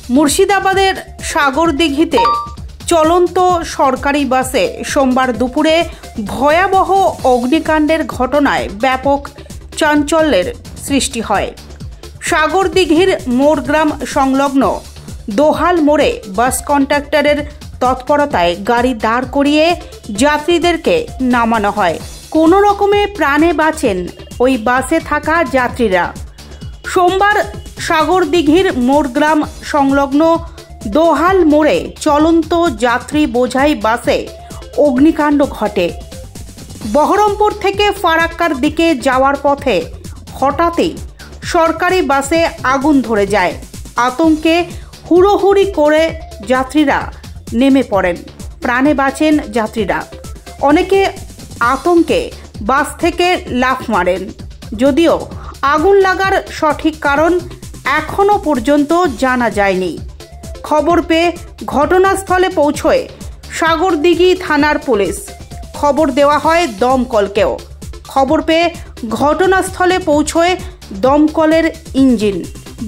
মুর্শিদাবাদের সাগরদিঘিতে চলন্ত সরকারি বাসে সোমবার দুপুরে ভয়াবহ অগ্নিকাণ্ডের ঘটনায় ব্যাপক চাঞ্চল্যের সৃষ্টি হয়। সাগরদিঘির মোড়গ্রাম সংলগ্ন দোহাল মোড়ে বাস কন্ডাক্টরের তৎপরতায় গাড়ি দাঁড় করিয়ে যাত্রীদেরকে নামানো হয়। কোনো রকমে প্রাণে বাঁচেন ওই বাসে থাকা যাত্রীরা। সোমবার সাগরদিঘির মোড়গ্রাম সংলগ্ন দোহাল মোড়ে চলন্ত যাত্রী বোঝাই বাসে অগ্নিকাণ্ড ঘটে। বহরমপুর থেকে ফারাক্কার দিকে যাওয়ার পথে হঠাৎই সরকারি বাসে আগুন ধরে যায়। আতঙ্কে হুড়োহুড়ি করে যাত্রীরা নেমে পড়েন। প্রাণে বাঁচেন যাত্রীরা। অনেকে আতঙ্কে বাস থেকে লাফ মারেন। যদিও আগুন লাগার সঠিক কারণ এখনো পর্যন্ত জানা যায়নি। খবর পেয়ে ঘটনাস্থলে পৌঁছয় সাগরদিঘি থানার পুলিশ। খবর দেওয়া হয় দমকলকেও। খবর পেয়ে ঘটনাস্থলে পৌঁছয় দমকলের ইঞ্জিন।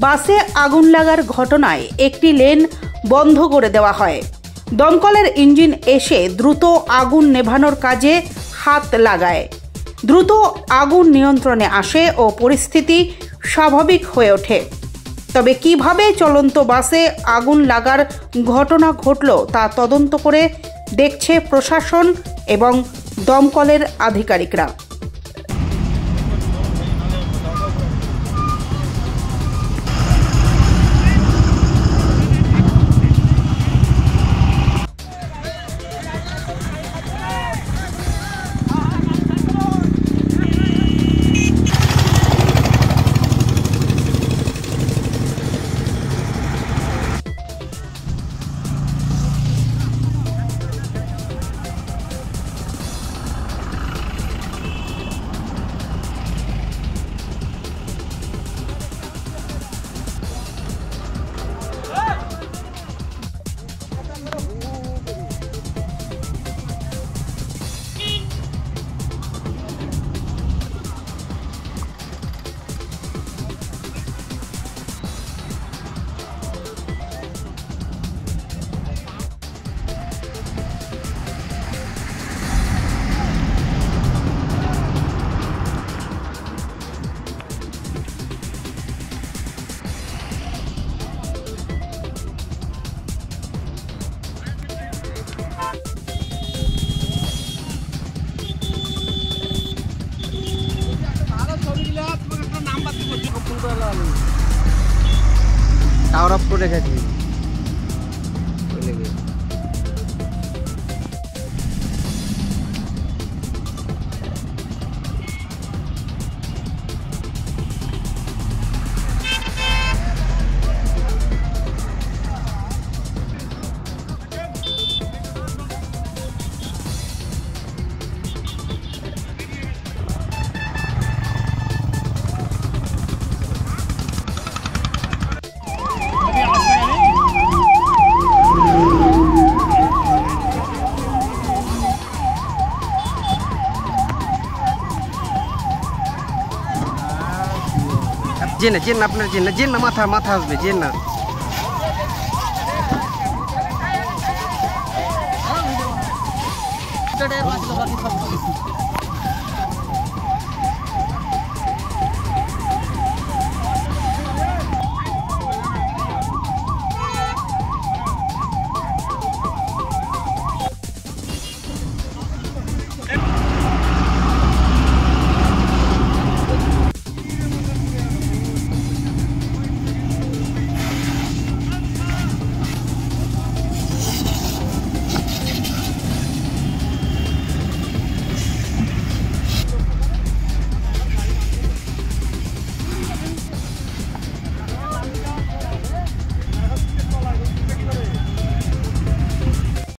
বাসে আগুন লাগার ঘটনায় একটি লেন বন্ধ করে দেওয়া হয়। দমকলের ইঞ্জিন এসে দ্রুত আগুন নেভানোর কাজে হাত লাগায়। দ্রুত আগুন নিয়ন্ত্রণে আসে ও পরিস্থিতি স্বাভাবিক হয়ে ওঠে। তবে কিভাবে চলন্ত বাসে আগুন লাগার ঘটনা ঘটল তা তদন্ত করে দেখছে প্রশাসন এবং দমকলের আধিকারিকরা। টাওয়ার অফ করে রেখেছি। জেন আপনার জেন না মাথা আসবে জেন না